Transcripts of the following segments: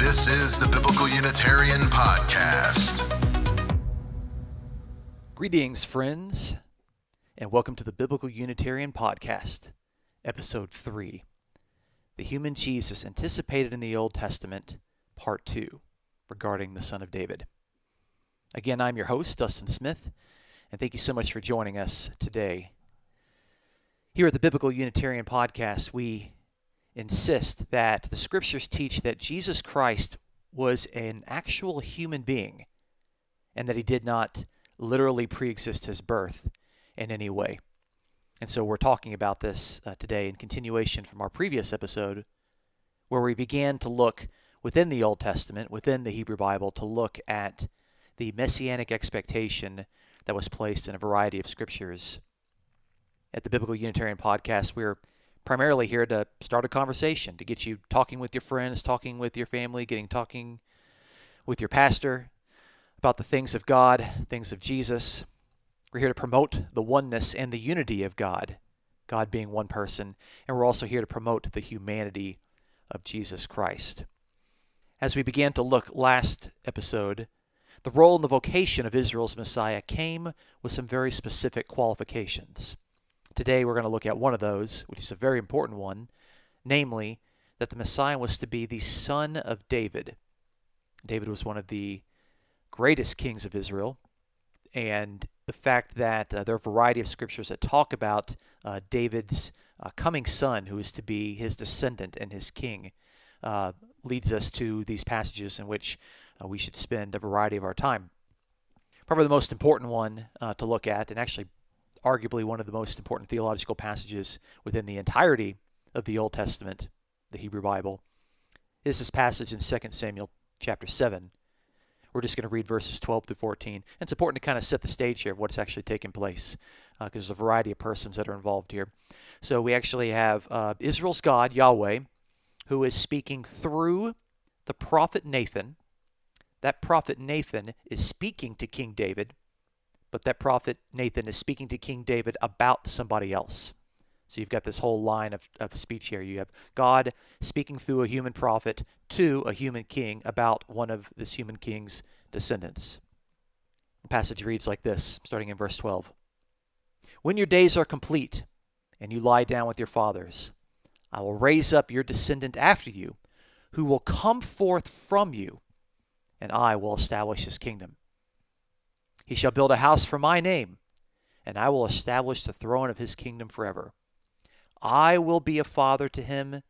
This is the Biblical Unitarian Podcast. Greetings, friends, and welcome to the Biblical Unitarian Podcast, Episode 3, The Human Jesus Anticipated in the Old Testament, Part 2, regarding the Son of David. Again, I'm your host, Dustin Smith, and thank you so much for joining us today. Here at the Biblical Unitarian Podcast, we insist that the Scriptures teach that Jesus Christ was an actual human being and that he did not literally pre-exist his birth in any way. And so we're talking about this today in continuation from our previous episode where we began to look within the Old Testament, within the Hebrew Bible, to look at the messianic expectation that was placed in a variety of Scriptures. At the Biblical Unitarian Podcast, we're primarily here to start a conversation, to get you talking with your friends, talking with your family, talking with your pastor about the things of God, things of Jesus. We're here to promote the oneness and the unity of God, God being one person, and we're also here to promote the humanity of Jesus Christ. As we began to look last episode, the role and the vocation of Israel's Messiah came with some very specific qualifications. Today we're going to look at one of those, which is a very important one, namely that the Messiah was to be the son of David. David was one of the greatest kings of Israel, and the fact that there are a variety of scriptures that talk about David's coming son, who is to be his descendant and his king, leads us to these passages in which we should spend a variety of our time. Probably the most important one to look at, and actually arguably one of the most important theological passages within the entirety of the Old Testament, the Hebrew Bible, is this passage in 2 Samuel chapter 7. We're just going to read verses 12 through 14. And it's important to kind of set the stage here of what's actually taking place, because there's a variety of persons that are involved here. So we actually have Israel's God, Yahweh, who is speaking through the prophet Nathan. That prophet Nathan is speaking to King David, but that prophet Nathan is speaking to King David about somebody else. So you've got this whole line of speech here. You have God speaking through a human prophet to a human king about one of this human king's descendants. The passage reads like this, starting in verse 12. When your days are complete and you lie down with your fathers, I will raise up your descendant after you, who will come forth from you, and I will establish his kingdom. He shall build a house for my name, and I will establish the throne of his kingdom forever. I will be a father to him,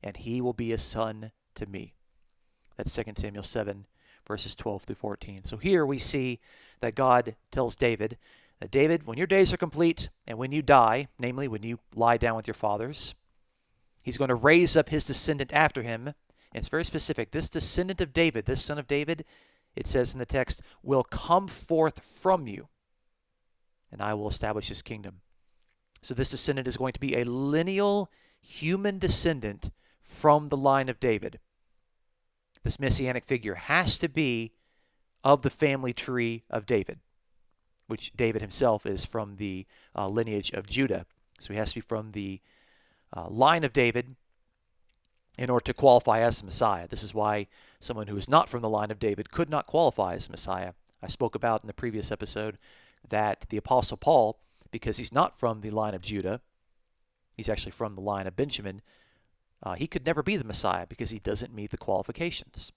and he will be a son to me. That's 2 Samuel 7, verses 12 through 14. So here we see that God tells David, that David, when your days are complete, and when you die, namely when you lie down with your fathers, he's going to raise up his descendant after him. And it's very specific. This descendant of David, this son of David, it says in the text, will come forth from you, and I will establish his kingdom. So this descendant is going to be a lineal human descendant from the line of David. This messianic figure has to be of the family tree of David, which David himself is from the lineage of Judah. So he has to be from the line of David in order to qualify as Messiah. This is why someone who is not from the line of David could not qualify as Messiah. I spoke about in the previous episode that the Apostle Paul, because he's not from the line of Judah, he's actually from the line of Benjamin, he could never be the Messiah because he doesn't meet the qualifications.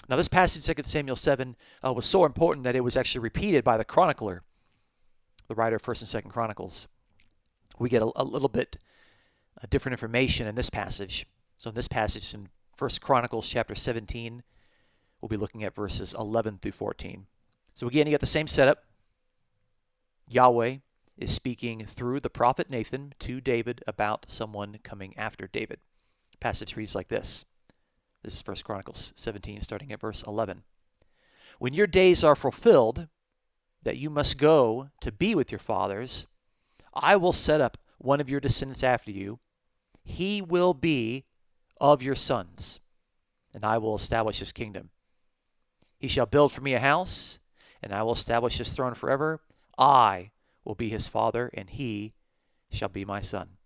Now this passage, 2 Samuel 7, was so important that it was actually repeated by the chronicler, the writer of 1st and 2nd Chronicles. We get a little bit different information in this passage. So in this passage in 1 Chronicles chapter 17, we'll be looking at verses 11 through 14. So again, you got the same setup. Yahweh is speaking through the prophet Nathan to David about someone coming after David. The passage reads like this. This is 1 Chronicles 17, starting at verse 11. When your days are fulfilled, that you must go to be with your fathers, I will set up one of your descendants after you. He will be of your sons, and I will establish his kingdom. He shall build for me a house, and I will establish his throne forever. I will be his father, and he shall be my son.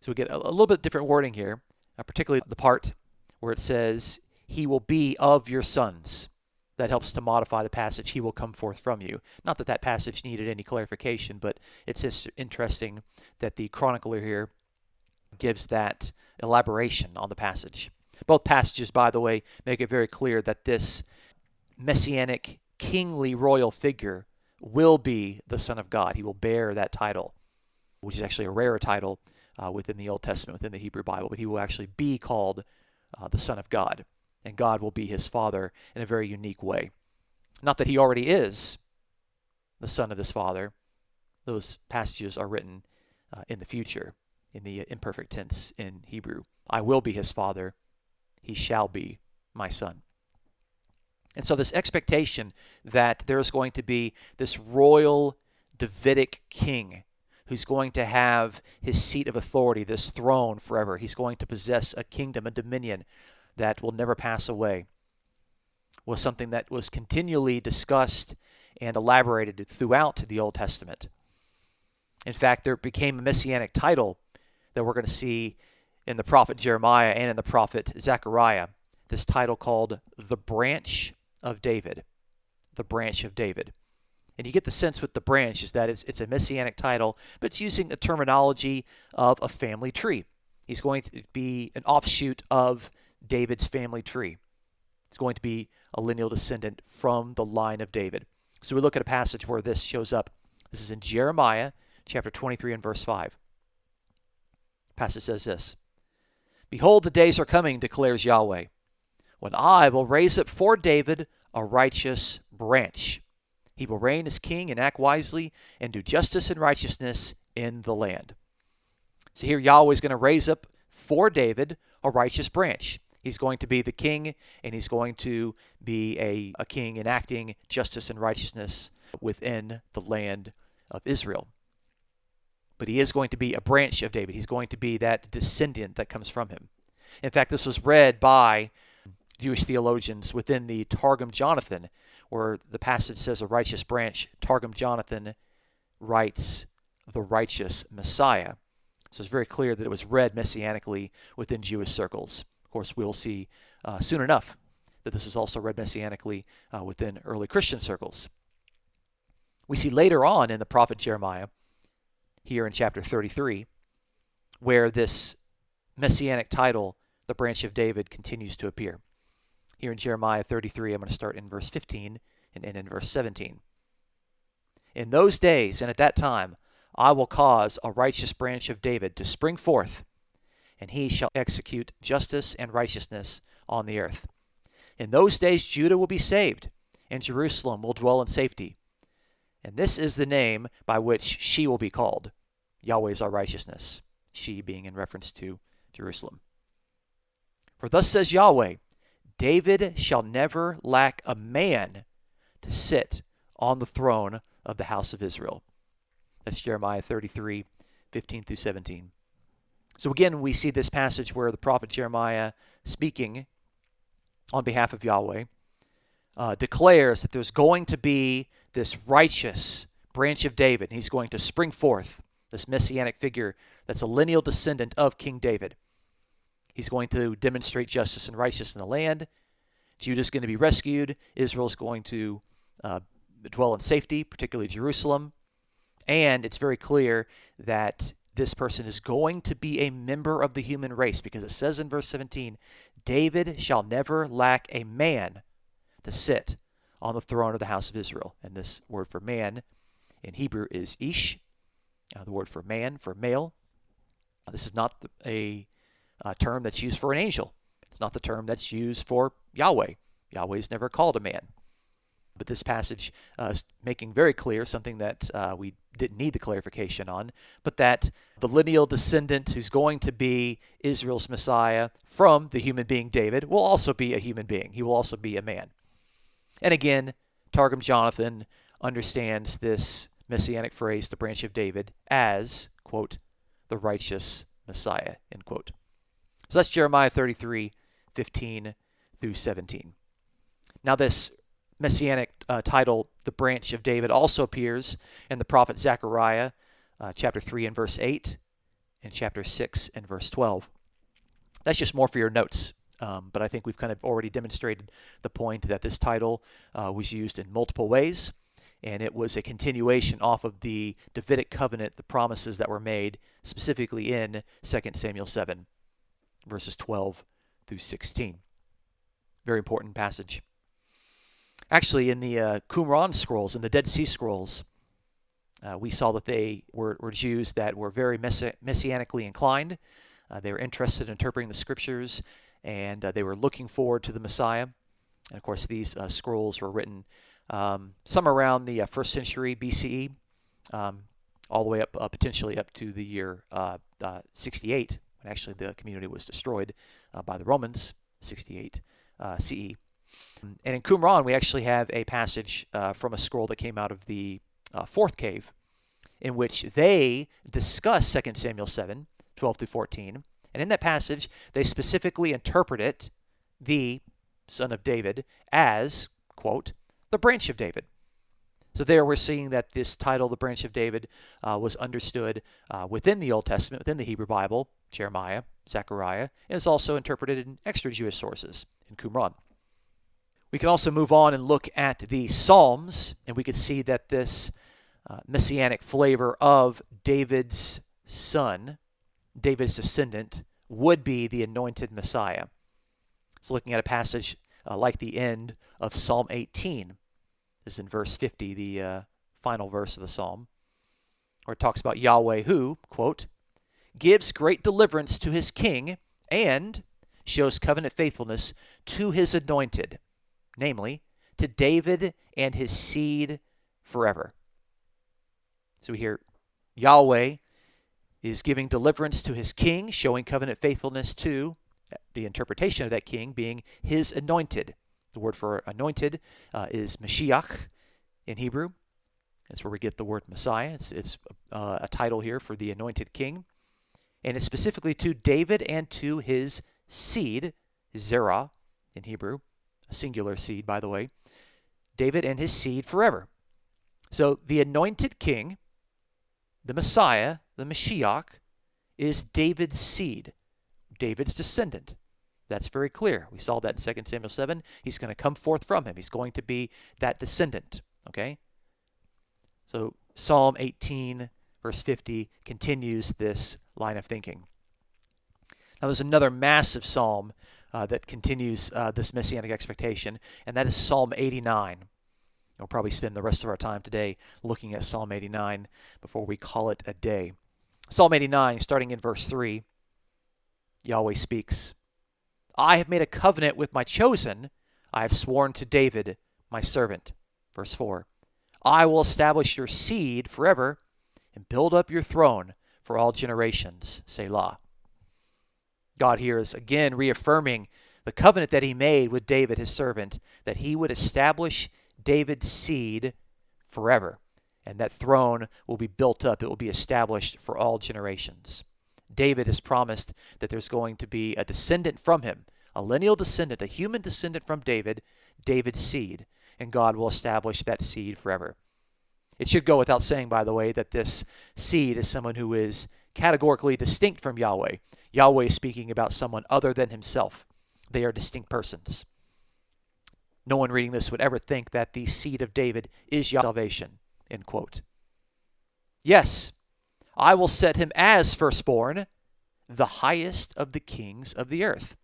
So we get a little bit different wording here, particularly the part where it says, he will be of your sons. That helps to modify the passage, he will come forth from you. Not that that passage needed any clarification, but it's just interesting that the chronicler here gives that elaboration on the passage. Both passages, by the way, make it very clear that this messianic, kingly, royal figure will be the Son of God. He will bear that title, which is actually a rare title within the Old Testament, within the Hebrew Bible, but he will actually be called the Son of God, and God will be his Father in a very unique way. Not that he already is the Son of his Father. Those passages are written in the future, in the imperfect tense in Hebrew. I will be his Father, he shall be my Son. And so this expectation that there is going to be this royal Davidic king who's going to have his seat of authority, this throne forever. He's going to possess a kingdom, a dominion that will never pass away, was something that was continually discussed and elaborated throughout the Old Testament. In fact, there became a messianic title that we're going to see in the prophet Jeremiah and in the prophet Zechariah, this title called the branch of David. The branch of David. And you get the sense with the branch is that it's a messianic title, but it's using the terminology of a family tree. He's going to be an offshoot of David's family tree. It's going to be a lineal descendant from the line of David. So we look at a passage where this shows up. This is in Jeremiah chapter 23 and verse 5. The passage says this, "Behold, the days are coming, declares Yahweh, when I will raise up for David a righteous branch. He will reign as king and act wisely and do justice and righteousness in the land." So here Yahweh is going to raise up for David a righteous branch. He's going to be the king, and he's going to be a king enacting justice and righteousness within the land of Israel. But he is going to be a branch of David. He's going to be that descendant that comes from him. In fact, this was read by Jewish theologians within the Targum Jonathan, where the passage says a righteous branch. Targum Jonathan writes the righteous Messiah. So it's very clear that it was read messianically within Jewish circles. Of course, we'll see soon enough that this is also read messianically within early Christian circles. We see later on in the prophet Jeremiah, here in chapter 33, where this messianic title, the branch of David, continues to appear. Here in Jeremiah 33, I'm going to start in verse 15 and end in verse 17. "In those days and at that time, I will cause a righteous branch of David to spring forth, and he shall execute justice and righteousness on the earth. In those days Judah will be saved, and Jerusalem will dwell in safety. And this is the name by which she will be called. Yahweh is our righteousness." She being in reference to Jerusalem. "For thus says Yahweh, David shall never lack a man to sit on the throne of the house of Israel." That's Jeremiah 33, 15 through 17. So again, we see this passage where the prophet Jeremiah, speaking on behalf of Yahweh, declares that there's going to be this righteous branch of David. He's going to spring forth, this messianic figure that's a lineal descendant of King David. He's going to demonstrate justice and righteousness in the land. Judah's going to be rescued. Israel's going to dwell in safety, particularly Jerusalem. And it's very clear that this person is going to be a member of the human race, because it says in verse 17, "David shall never lack a man to sit on the throne of the house of Israel." And this word for man in Hebrew is ish, the word for man, for male. This is not a term that's used for an angel. It's not the term that's used for Yahweh. Yahweh is never called a man. But this passage is making very clear something that we didn't need the clarification on, but that the lineal descendant who's going to be Israel's Messiah from the human being David will also be a human being. He will also be a man. And again, Targum Jonathan understands this messianic phrase, the branch of David, as, quote, the righteous Messiah, end quote. So that's Jeremiah 33, 15 through 17. Now this messianic title, the branch of David, also appears in the prophet Zechariah, chapter 3 and verse 8, and chapter 6 and verse 12. That's just more for your notes But I think we've kind of already demonstrated the point that this title was used in multiple ways, and it was a continuation off of the Davidic covenant, the promises that were made specifically in 2 Samuel 7, verses 12 through 16. Very important passage. Actually, in the Qumran scrolls, in the Dead Sea Scrolls, we saw that they were Jews that were very messianically inclined. They were interested in interpreting the scriptures, and they were looking forward to the Messiah. And of course, these scrolls were written some around the 1st century BCE, all the way up, potentially up to the year 68, when actually the community was destroyed by the Romans, 68 CE. And in Qumran, we actually have a passage from a scroll that came out of the fourth cave, in which they discuss 2 Samuel 7, 12 through 14. And in that passage, they specifically interpret it, the son of David, as, quote, the branch of David. So there we're seeing that this title, the branch of David, was understood within the Old Testament, within the Hebrew Bible, Jeremiah, Zechariah, and is also interpreted in extra Jewish sources in Qumran. We can also move on and look at the Psalms, and we can see that this messianic flavor of David's son, David's descendant, would be the anointed Messiah. So looking at a passage like the end of Psalm 18, this is in verse 50, the final verse of the psalm, where it talks about Yahweh who, quote, gives great deliverance to his king and shows covenant faithfulness to his anointed, namely, to David and his seed forever. So we hear Yahweh is giving deliverance to his king, showing covenant faithfulness to the interpretation of that king being his anointed. The word for anointed is Mashiach in Hebrew. That's where we get the word Messiah. It's a title here for the anointed king. And it's specifically to David and to his seed, Zerah in Hebrew, a singular seed, by the way. David and his seed forever. So the anointed king, the Messiah, the Mashiach, is David's seed, David's descendant. That's very clear. We saw that in 2 Samuel 7. He's going to come forth from him. He's going to be that descendant. Okay? So Psalm 18, verse 50, continues this line of thinking. Now there's another massive psalm that continues this messianic expectation, and that is Psalm 89. We'll probably spend the rest of our time today looking at Psalm 89 before we call it a day. Psalm 89, starting in verse 3, Yahweh speaks, I have made a covenant with my chosen. I have sworn to David, my servant. Verse 4, I will establish your seed forever and build up your throne for all generations. Selah. God here is again reaffirming the covenant that he made with David, his servant, that he would establish David's seed forever, and that throne will be built up. It will be established for all generations. David has promised that there's going to be a descendant from him, a lineal descendant, a human descendant from David, David's seed, and God will establish that seed forever. It should go without saying, by the way, that this seed is someone who is categorically distinct from Yahweh. Yahweh is speaking about someone other than himself. They are distinct persons. No one reading this would ever think that the seed of David is Yahweh's salvation, end quote. Yes, I will set him as firstborn, the highest of the kings of the earth.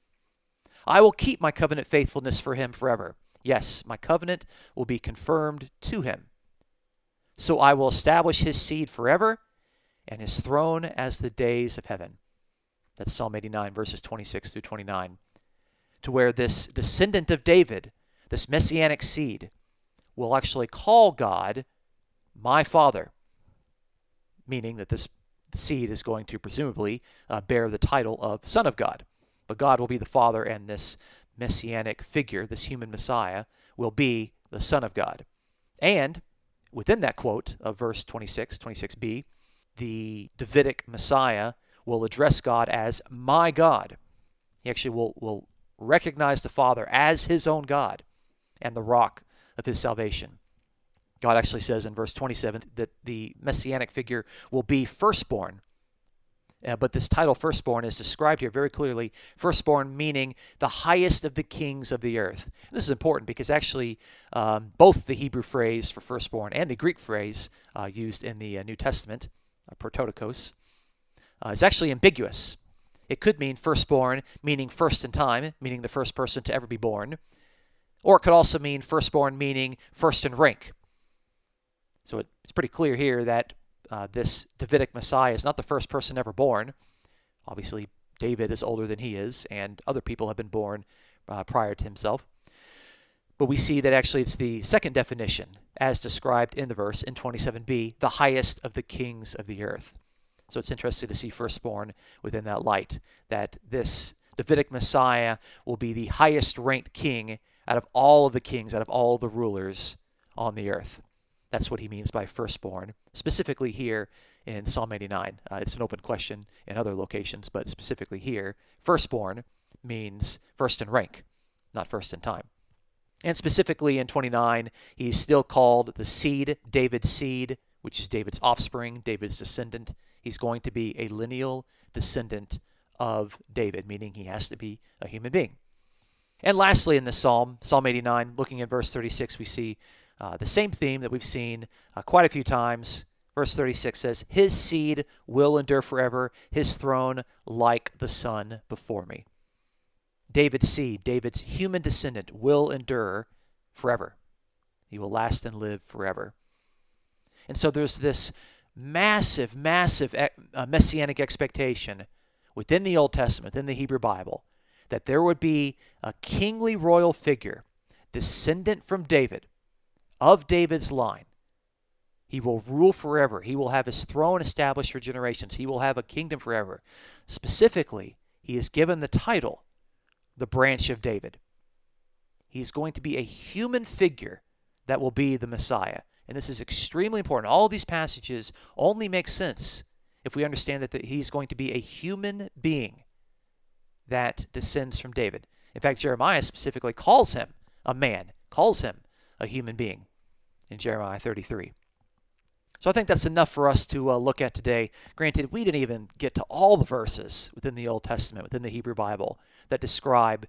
I will keep my covenant faithfulness for him forever. Yes, my covenant will be confirmed to him. So I will establish his seed forever, and his throne as the days of heaven. That's Psalm 89, verses 26 through 29. To where this descendant of David, this messianic seed, will actually call God my Father, meaning that this seed is going to presumably bear the title of Son of God. But God will be the Father, and this messianic figure, this human Messiah, will be the Son of God. And within that quote of verse 26b, the Davidic Messiah will address God as my God. He actually will recognize the Father as his own God and the rock of his salvation. God actually says in verse 27 that the messianic figure will be firstborn. But this title, firstborn, is described here very clearly. Firstborn meaning the highest of the kings of the earth. This is important because actually both the Hebrew phrase for firstborn and the Greek phrase used in the New Testament, prototokos, is actually ambiguous. It could mean firstborn, meaning first in time, meaning the first person to ever be born. Or it could also mean firstborn, meaning first in rank. So it's pretty clear here that this Davidic Messiah is not the first person ever born. Obviously, David is older than he is, and other people have been born prior to himself. But we see that actually it's the second definition, as described in the verse in 27b, the highest of the kings of the earth. So it's interesting to see firstborn within that light, that this Davidic Messiah will be the highest ranked king out of all of the kings, out of all the rulers on the earth. That's what he means by firstborn, specifically here in Psalm 89. It's an open question in other locations, but specifically here, firstborn means first in rank, not first in time. And specifically in 29, he's still called the seed, David's seed, which is David's offspring, David's descendant. He's going to be a lineal descendant of David, meaning he has to be a human being. And lastly in this psalm, Psalm 89, looking at verse 36, we see the same theme that we've seen quite a few times. Verse 36 says, his seed will endure forever, his throne like the sun before me. David's seed, David's human descendant, will endure forever. He will last and live forever. And so there's this massive messianic expectation within the Old Testament, within the Hebrew Bible, that there would be a kingly royal figure, descendant from David, of David's line. He will rule forever. He will have his throne established for generations. He will have a kingdom forever. Specifically, he is given the title, the branch of David. He's going to be a human figure that will be the Messiah. And this is extremely important. All of these passages only make sense if we understand that he's going to be a human being that descends from David. In fact, Jeremiah specifically calls him a man, calls him a human being in Jeremiah 33. So I think that's enough for us to look at today. Granted, we didn't even get to all the verses within the Old Testament, within the Hebrew Bible, that describe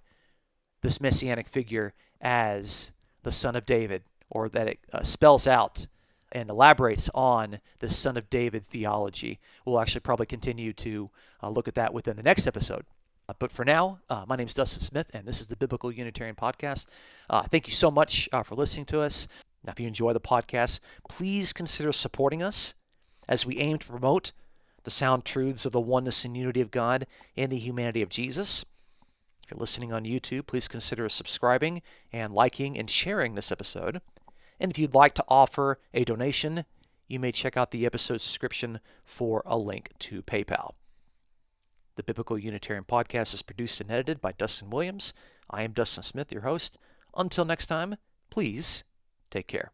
this messianic figure as the Son of David, or that it spells out and elaborates on the Son of David theology. We'll actually probably continue to look at that within the next episode. But for now, my name is Dustin Smith, and this is the Biblical Unitarian Podcast. Thank you so much for listening to us. Now, if you enjoy the podcast, please consider supporting us as we aim to promote the sound truths of the oneness and unity of God and the humanity of Jesus. If you're listening on YouTube, please consider subscribing and liking and sharing this episode. And if you'd like to offer a donation, you may check out the episode description for a link to PayPal. The Biblical Unitarian Podcast is produced and edited by Dustin Williams. I am Dustin Smith, your host. Until next time, please take care.